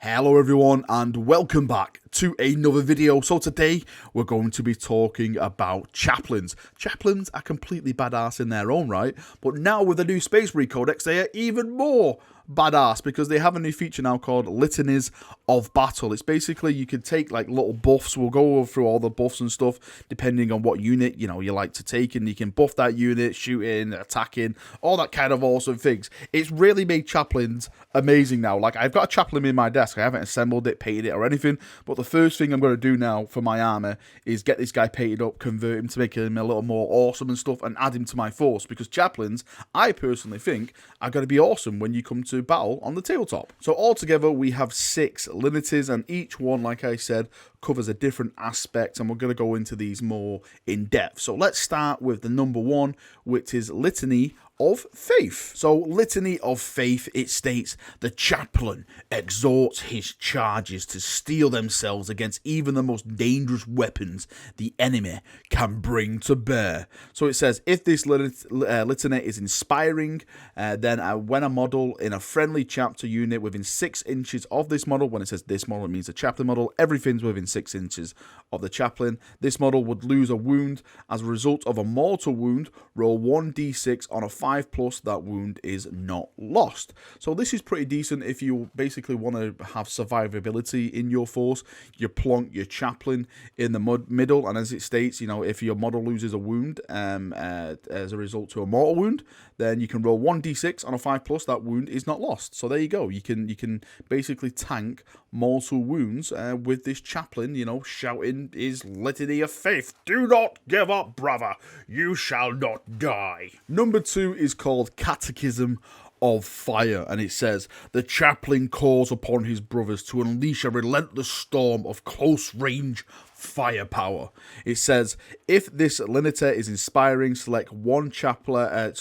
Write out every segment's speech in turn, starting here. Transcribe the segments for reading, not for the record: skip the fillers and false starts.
Hello everyone and welcome back to another video. So today we're going to be talking about chaplains. Chaplains are completely badass in their own right, but now with the new Space Marine Codex they are even more badass because they have a new feature now called Litanies of Battle. It's basically you can take like little buffs. We'll go through all the buffs and stuff depending on what unit you like to take, and you can buff that unit, shooting, attacking, all that kind of awesome things. It's really made chaplains amazing now. Like, I've got a chaplain in my desk. I haven't assembled it, painted it or anything, but the first thing I'm going to do now for my armor is get this guy painted up, convert him to make him a little more awesome and stuff, and add him to my force, because chaplains, I personally think, are going to be awesome when you come to battle on the tabletop. So altogether we have 6 lineages, and each one, like I said, covers a different aspect, and we're going to go into these more in depth. So let's start with the number 1, which is Litany of Faith. So Litany of Faith, it states, the chaplain exhorts his charges to steel themselves against even the most dangerous weapons the enemy can bring to bear. So it says, if this litany is inspiring, then when a model in a friendly chapter unit within 6 inches of this model, when it says this model, it means the chaplain model, everything's within 6 inches of the chaplain, this model would lose a wound. As a result of a mortal wound, roll 1d6 on a 5+, that wound is not lost. So this is pretty decent if you basically want to have survivability in your force. You plonk your chaplain in the middle, and as it states, if your model loses a wound as a result to a mortal wound, then you can roll 1d6 on a 5+, that wound is not lost. So there you go. You can basically tank mortal wounds with this chaplain, shouting his litany of faith. Do not give up, brother. You shall not die. Number 2 is called Catechism of Fire, and it says, the chaplain calls upon his brothers to unleash a relentless storm of close-range firepower. It says, if this lineage is inspiring, select one friendly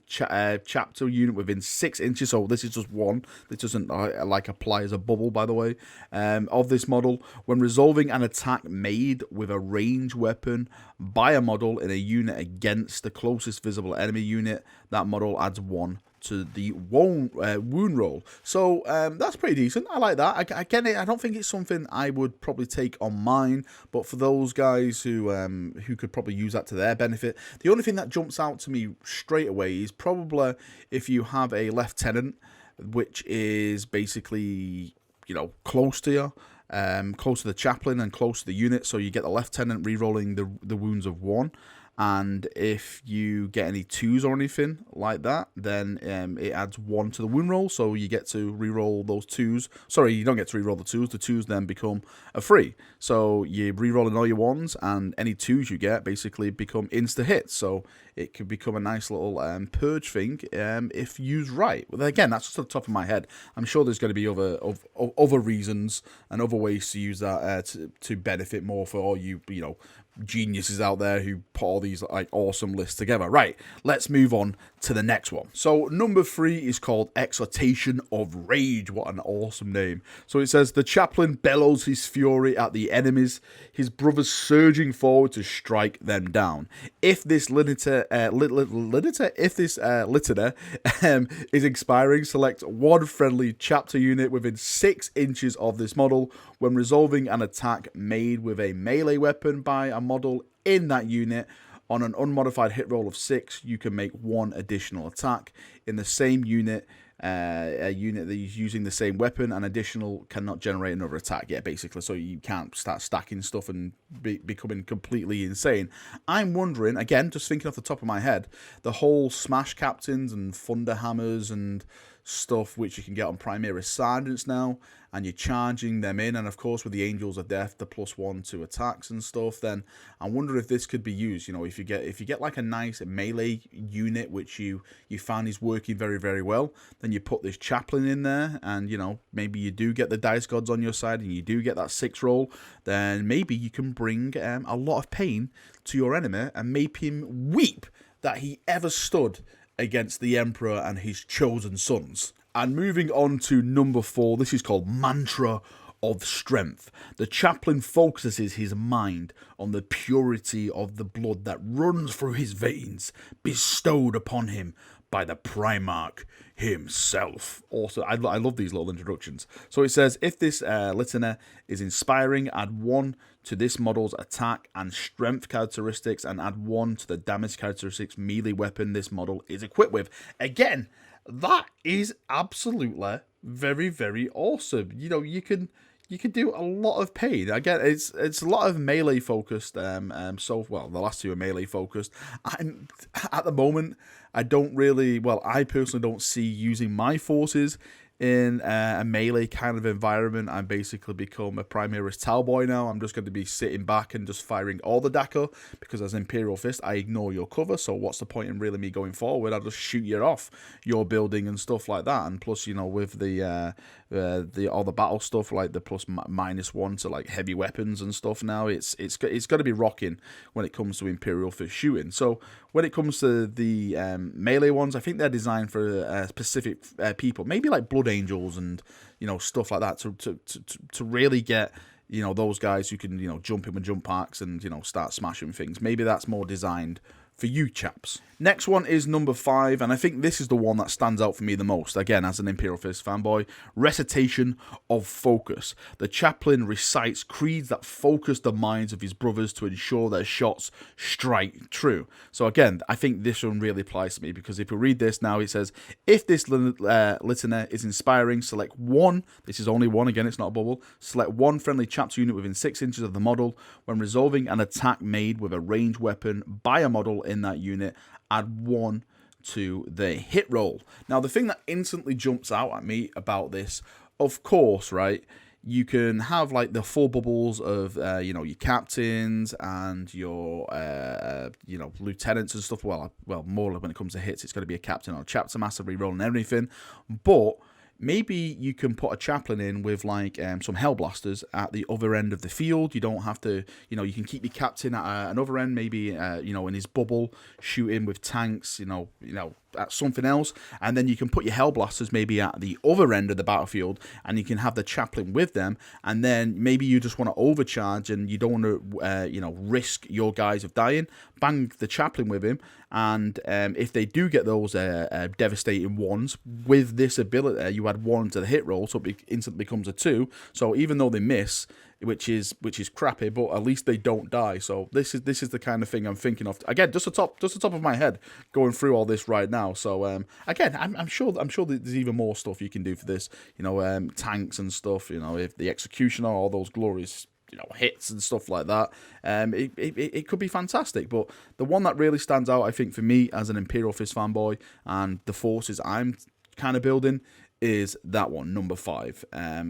chapter unit within 6 inches. So this is just one. This doesn't apply as a bubble, by the way, of this model. When resolving an attack made with a range weapon by a model in a unit against the closest visible enemy unit, that model adds 1 to the wound roll. So that's pretty decent. I like that. Again, I don't think it's something I would probably take on mine, but for those guys who could probably use that to their benefit. The only thing that jumps out to me straight away is probably if you have a lieutenant, which is basically close to you, close to the chaplain and close to the unit, so you get the lieutenant re-rolling the wounds of 1. And if you get any 2s or anything like that, then it adds 1 to the wound roll, so you get to re-roll those 2s. Sorry, you don't get to re-roll the 2s. The 2s then become a free. So you're re-rolling all your 1s, and any 2s you get basically become insta-hits. So it could become a nice little purge thing if used right. Well, again, that's just on the top of my head. I'm sure there's going to be other reasons and other ways to use that to benefit more for all you geniuses out there who put all these awesome lists together. Right, let's move on to the next one. So number 3 is called Exhortation of Rage. What an awesome name. So it says, the chaplain bellows his fury at the enemies, his brothers surging forward to strike them down. If this litany is expiring, select one friendly chapter unit within 6 inches of this model. When resolving an attack made with a melee weapon by a model in that unit, on an unmodified hit roll of 6, you can make 1 additional attack. In the same unit, a unit that is using the same weapon, an additional cannot generate another attack. Yeah, basically, so you can't start stacking stuff and becoming completely insane. I'm wondering, again, just thinking off the top of my head, the whole Smash Captains and Thunder Hammers and stuff which you can get on Primarch Sergeants now, and you're charging them in, and of course with the Angels of Death, the +1 to attacks and stuff, then I wonder if this could be used. If you get like a nice melee unit which you find is working very, very well, then you put this chaplain in there, and maybe you do get the dice gods on your side and you do get that 6 roll, then maybe you can bring a lot of pain to your enemy and make him weep that he ever stood against the Emperor and his chosen sons. And moving on to number 4, this is called Mantra of Strength. The chaplain focuses his mind on the purity of the blood that runs through his veins, bestowed upon him by the Primarch himself. Also, I love these little introductions. So it says, if this Litany is inspiring, add 1 to this model's attack and strength characteristics, and add 1 to the damage characteristics melee weapon this model is equipped with. Again, that is absolutely very, very awesome. You know, you can do a lot of pain. Again, it's a lot of melee focused. So well, the last 2 are melee focused. And at the moment, I don't really. Well, I personally don't see using my forces in a melee kind of environment. I'm basically become a Primarch Talboy now. I'm just going to be sitting back and just firing all the Dako, because as Imperial Fist, I ignore your cover, so what's the point in really me going forward? I'll just shoot you off your building and stuff like that. And plus, you know, with the all the battle stuff, like the +/1 to like heavy weapons and stuff now, it's got to be rocking when it comes to Imperial Fist shooting. So when it comes to the melee ones, I think they're designed for specific people, maybe like Blood Angels and, you know, stuff like that, to really get, you know, those guys who can, you know, jump in with jump packs and, you know, start smashing things. Maybe that's more designed for you chaps. Next one is number 5, and I think this is the one that stands out for me the most, again, as an Imperial Fist fanboy. Recitation of Focus. The chaplain recites creeds that focus the minds of his brothers to ensure their shots strike true. So again, I think this one really applies to me, because if we read this now, it says, if this litany is inspiring, select 1, this is only 1, again, it's not a bubble, select 1 friendly chapter unit within 6 inches of the model. When resolving an attack made with a ranged weapon by a model in that unit, add 1 to the hit roll. Now, the thing that instantly jumps out at me about this, of course, right, you can have like the full bubbles of, you know, your captains and your, you know, lieutenants and stuff. Well, more when it comes to hits, it's going to be a captain or a chapter master reroll and everything. But maybe you can put a chaplain in with like some hellblasters at the other end of the field. You don't have to, you know, you can keep your captain at another end, maybe, you know, in his bubble, shooting with tanks, you know, at something else, and then you can put your hellblasters maybe at the other end of the battlefield, and you can have the chaplain with them, and then maybe you just want to overcharge and you don't want to, you know, risk your guys of dying. Bang the chaplain with him, and if they do get those devastating ones with this ability, you add 1 to the hit roll, so it instantly becomes a 2. So even though they miss, which is crappy, but at least they don't die. So this is the kind of thing I'm thinking of. Again, just the top of my head, going through all this right now. So again, I'm sure there's even more stuff you can do for this. You know, tanks and stuff. You know, if the executioner, all those glorious, you know, hits and stuff like that. It could be fantastic. But the one that really stands out, I think, for me as an Imperial Fist fanboy and the forces I'm kind of building, is that one, number 5.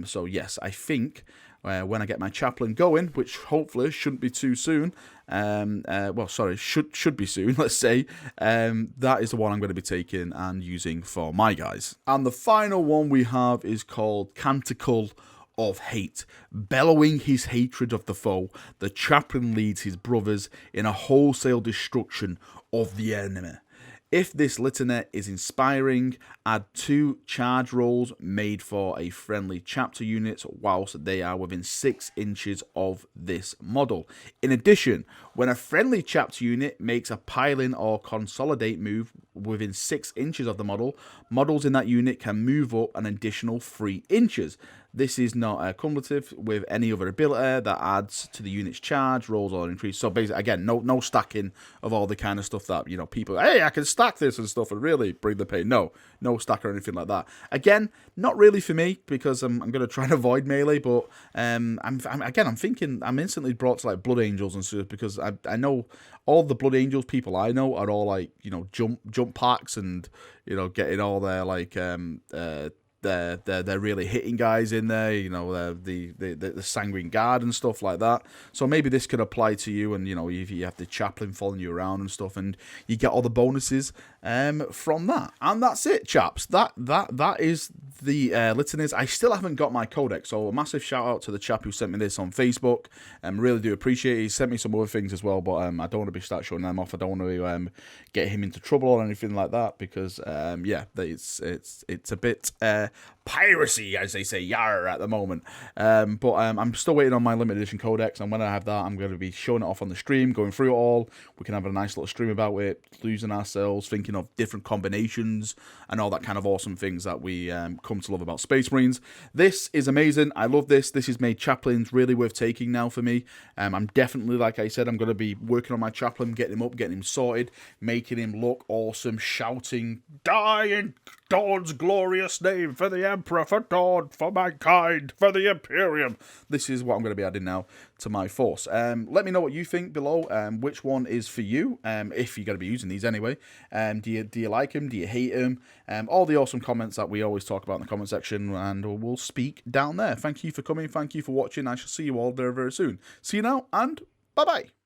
So yes, I think when I get my chaplain going, which hopefully shouldn't be too soon, well, sorry, should be soon, let's say, that is the one I'm going to be taking and using for my guys. And the final one we have is called Canticle of Hate. Bellowing his hatred of the foe, the chaplain leads his brothers in a wholesale destruction of the enemy. If this litany is inspiring, add 2 charge rolls made for a friendly chapter unit whilst they are within 6 inches of this model. In addition, when a friendly chapter unit makes a pile-in or consolidate move within 6 inches of the model, models in that unit can move up an additional 3 inches. This is not cumulative with any other ability that adds to the unit's charge, rolls, or increase. So basically, again, no stacking of all the kind of stuff that, you know, people, hey, I can stack this and stuff and really bring the pain. No stack or anything like that. Again, not really for me, because I'm going to try and avoid melee, but I'm thinking, I'm instantly brought to like Blood Angels and stuff, because I know all the Blood Angels people I know are all like, you know, jump packs and, you know, getting all their like they're really hitting guys in there, you know, the Sanguine Guard and stuff like that. So maybe this could apply to you, and, you know, if you have the chaplain following you around and stuff, and you get all the bonuses from that. And that's it, chaps. That is the litanies. I still haven't got my codex, so a massive shout out to the chap who sent me this on Facebook. Really do appreciate it. He sent me some other things as well, but I don't want to start showing them off. I don't want to get him into trouble or anything like that, because yeah, it's a bit piracy, as they say, yar, at the moment. But I'm still waiting on my limited edition codex, and when I have that, I'm going to be showing it off on the stream, going through it all. We can have a nice little stream about it, losing ourselves, thinking of different combinations, and all that kind of awesome things that we come to love about Space Marines. This is amazing. I love this. This has made Chaplains really worth taking now for me. I'm definitely, like I said, I'm going to be working on my Chaplain, getting him up, getting him sorted, making him look awesome, shouting, "Die in Dawn's glorious name, for the Emperor, for Dawn, for mankind, for the Imperium." This is what I'm going to be adding now to my force. Let me know what you think below. Which one is for you, if you're going to be using these anyway. Do you like him? Do you hate him? All the awesome comments that we always talk about in the comment section, and we'll speak down there. Thank you for coming. Thank you for watching. I shall see you all very, very soon. See you now, and bye-bye.